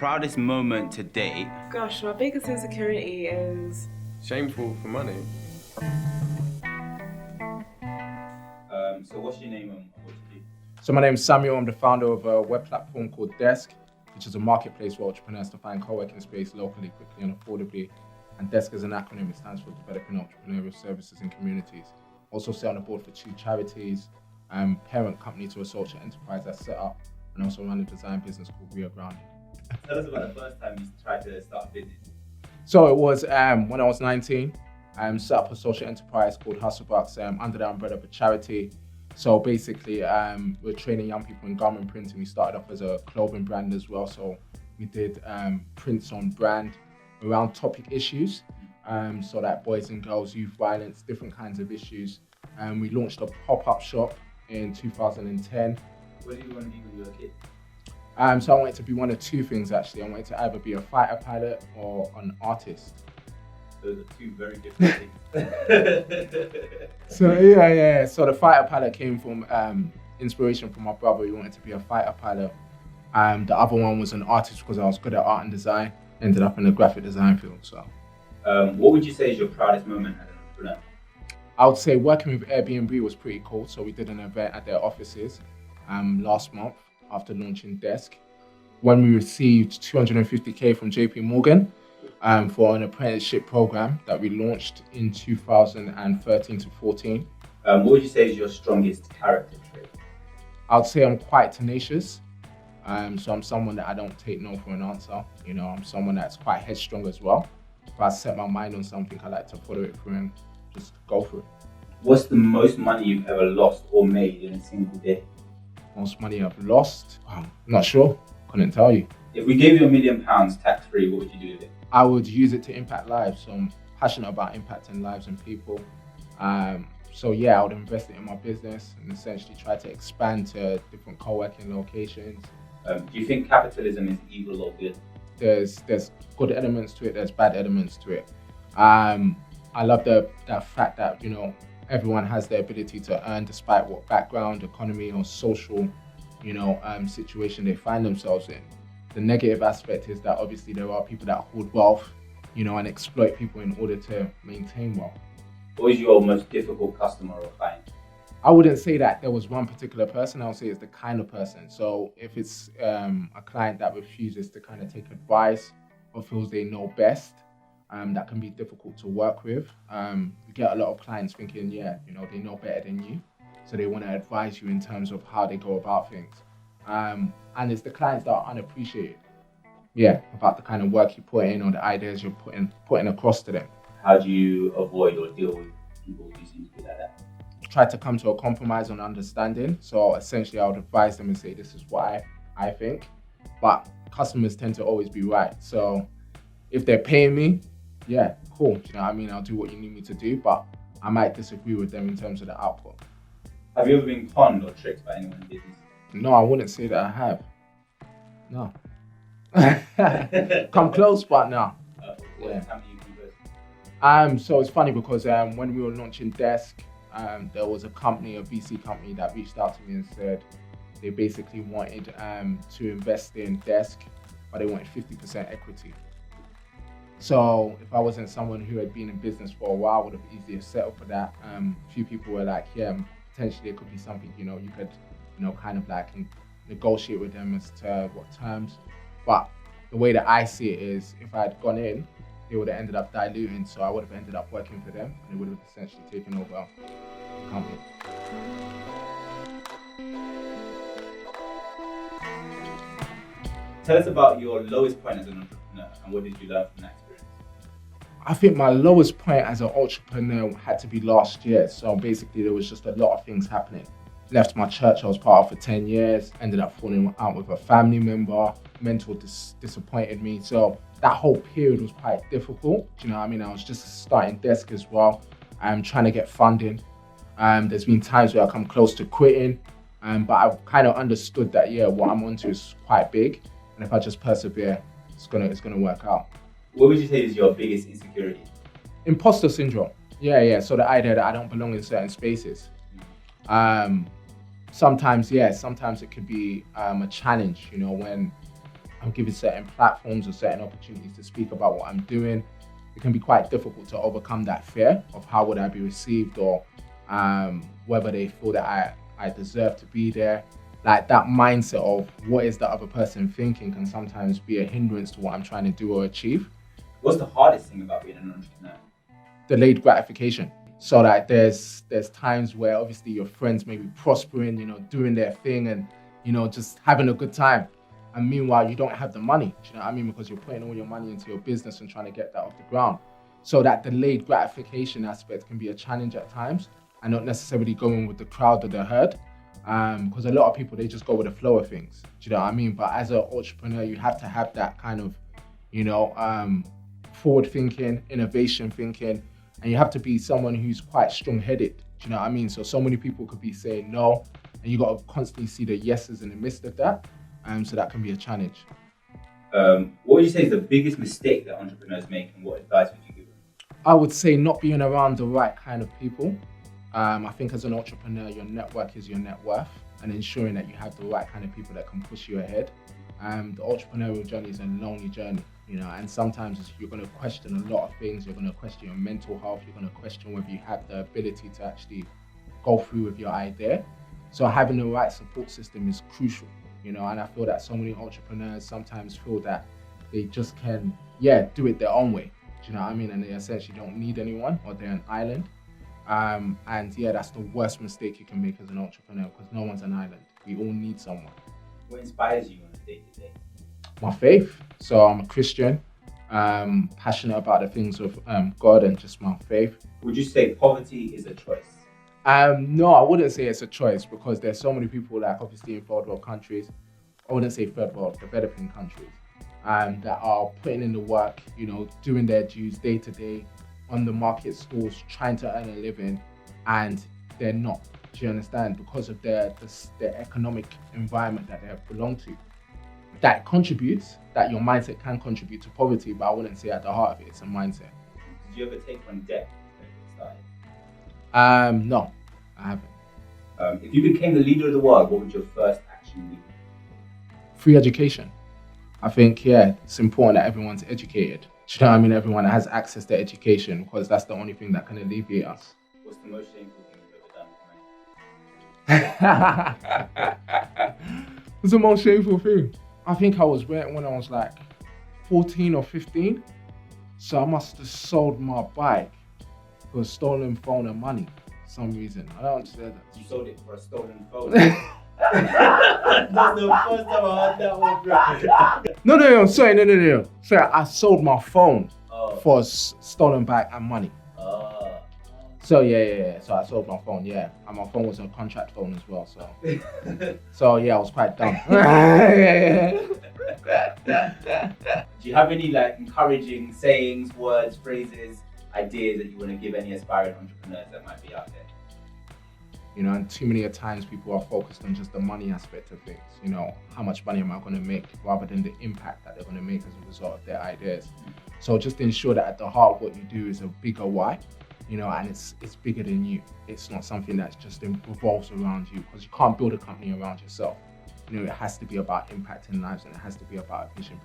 proudest moment to date? Gosh, my biggest insecurity is Shameful for money. So what's your name and what do you do? So my name is Samuel. I'm the founder of a web platform called DESC, which is a marketplace for entrepreneurs to find co-working space locally, quickly and affordably. And DESC is an acronym. It stands for Developing Entrepreneurial Services in Communities. Also sit on the board for 2 charities, parent company to a social enterprise that's set up, and also run a design business called We Are Grounded. Tell us about the first time you tried to start a business. So it was when I was 19, set up a social enterprise called Hustlebucks under the umbrella of a charity. So basically, we're training young people in garment printing. We started off as a clothing brand as well. So we did prints on brand around topic issues. So like boys and girls, youth violence, different kinds of issues. We launched a pop-up shop in 2010. What did you want to be when you were a kid? So I wanted to be one of 2 things actually. I wanted to either be a fighter pilot or an artist. Those are 2 very different things. So yeah. So the fighter pilot came from inspiration from my brother. He wanted to be a fighter pilot. The other one was an artist because I was good at art and design. Ended up in the graphic design field. So what would you say is your proudest moment as an entrepreneur? I would say working with Airbnb was pretty cool. So we did an event at their offices last month after launching DESC, when we received 250k from JP Morgan for an apprenticeship program that we launched in 2013 to 14. What would you say is your strongest character trait? I would say I'm quite tenacious. So I'm someone that I don't take no for an answer. You know, I'm someone that's quite headstrong as well. If I set my mind on something, I like to follow it through and just go for it. What's the most money you've ever lost or made in a single day? Most money I've lost? I'm not sure. Couldn't tell you. If we gave you £1 million tax-free, what would you do with it? I would use it to impact lives. So I'm passionate about impacting lives and people. So yeah, I would invest it in my business and essentially try to expand to different co-working locations. Do you think capitalism is evil or good? There's good elements to it, there's bad elements to it. I love that fact that, you know, everyone has the ability to earn despite what background, economy or social, situation they find themselves in. The negative aspect is that obviously there are people that hoard wealth, and exploit people in order to maintain wealth. What is your most difficult customer or client? I wouldn't say that there was one particular person. I would say it's the kind of person. So if it's a client that refuses to kind of take advice or feels they know best, that can be difficult to work with. We get a lot of clients thinking, they know better than you. So they want to advise you in terms of how they go about things. And it's the clients that are unappreciated. About the kind of work you put in or the ideas you're putting across to them. How do you avoid or deal with people who seem to be like that? Try to come to a compromise on understanding. So essentially I would advise them and say, this is what I think. But customers tend to always be right. So if they're paying me, yeah, cool. You know what I mean? I'll do what you need me to do, but I might disagree with them in terms of the output. Have you ever been conned or tricked by anyone in business? No, I wouldn't say that I have. No. Come close, but no. What time do you converse? So it's funny because when we were launching DESC, there was a VC company that reached out to me and said they basically wanted to invest in DESC, but they wanted 50% equity. So if I wasn't someone who had been in business for a while, I would have easily settled for that. A few people were like, potentially it could be something, you could, kind of like negotiate with them as to what terms. But the way that I see it is, if I had gone in, they would have ended up diluting, so I would have ended up working for them, and they would have essentially taken over the company. Tell us about your lowest point as an entrepreneur and what did you learn from that experience? I think my lowest point as an entrepreneur had to be last year. So basically there was just a lot of things happening. Left my church I was part of for 10 years, ended up falling out with a family member, mentor disappointed me. So that whole period was quite difficult. Do you know what I mean? I was just starting DESC as well. I'm trying to get funding. There's been times where I come close to quitting, but I've kind of understood that, what I'm onto is quite big. And if I just persevere, it's gonna work out. What would you say is your biggest insecurity? Impostor syndrome. Yeah. So the idea that I don't belong in certain spaces. Sometimes it could be a challenge, when I'm given certain platforms or certain opportunities to speak about what I'm doing, it can be quite difficult to overcome that fear of how would I be received, or whether they feel that I deserve to be there. Like that mindset of what is the other person thinking can sometimes be a hindrance to what I'm trying to do or achieve. What's the hardest thing about being an entrepreneur? Delayed gratification. So that there's times where obviously your friends may be prospering, doing their thing and, just having a good time. And meanwhile, you don't have the money, do you know what I mean? Because you're putting all your money into your business and trying to get that off the ground. So that delayed gratification aspect can be a challenge at times, and not necessarily going with the crowd or the herd. Because a lot of people, they just go with the flow of things, do you know what I mean? But as an entrepreneur, you have to have that kind of, forward thinking, innovation thinking, and you have to be someone who's quite strong-headed, do you know what I mean? So many people could be saying no, and you got to constantly see the yeses in the midst of that. So that can be a challenge. What would you say is the biggest mistake that entrepreneurs make, and what advice would you give them? I would say not being around the right kind of people. I think as an entrepreneur, your network is your net worth, and ensuring that you have the right kind of people that can push you ahead. The entrepreneurial journey is a lonely journey, and sometimes you're going to question a lot of things. You're going to question your mental health. You're going to question whether you have the ability to actually go through with your idea. So having the right support system is crucial, and I feel that so many entrepreneurs sometimes feel that they just can, do it their own way. Do you know what I mean? And they essentially don't need anyone, or they're an island. That's the worst mistake you can make as an entrepreneur, because no one's an island. We all need someone. What inspires you on a day-to-day? My faith. So I'm a Christian, passionate about the things of God and just my faith. Would you say poverty is a choice? No, I wouldn't say it's a choice, because there's so many people, like obviously in third world countries, I wouldn't say third world, developing countries, that are putting in the work, doing their dues day to day on the market stalls, trying to earn a living, and they're not. Do you understand? Because of the economic environment that they have belonged to. That contributes, that your mindset can contribute to poverty, but I wouldn't say at the heart of it, it's a mindset. Did you ever take on debt to get started? No, I haven't. If you became the leader of the world, what would your first action be? Free education. I think, it's important that everyone's educated. Do you know what I mean? Everyone has access to education, because that's the only thing that can alleviate us. What's the most shameful thing you've ever done? What's the most shameful thing? I think I was when I was like 14 or 15. So I must have sold my bike for a stolen phone and money for some reason. I don't understand that. You sold it for a stolen phone? That's the first time I heard that one, bro. No, sorry, no. Sorry, I sold my phone for a stolen bike and money. So yeah. So I sold my phone, and my phone was a contract phone as well. So I was quite dumb. Do you have any encouraging sayings, words, phrases, ideas that you want to give any aspiring entrepreneurs that might be out there? And too many times people are focused on just the money aspect of things. How much money am I going to make, rather than the impact that they're going to make as a result of their ideas. So just ensure that at the heart of what you do is a bigger why, and it's bigger than you. It's not something that just revolves around you, because you can't build a company around yourself. It has to be about impacting lives, and it has to be about a vision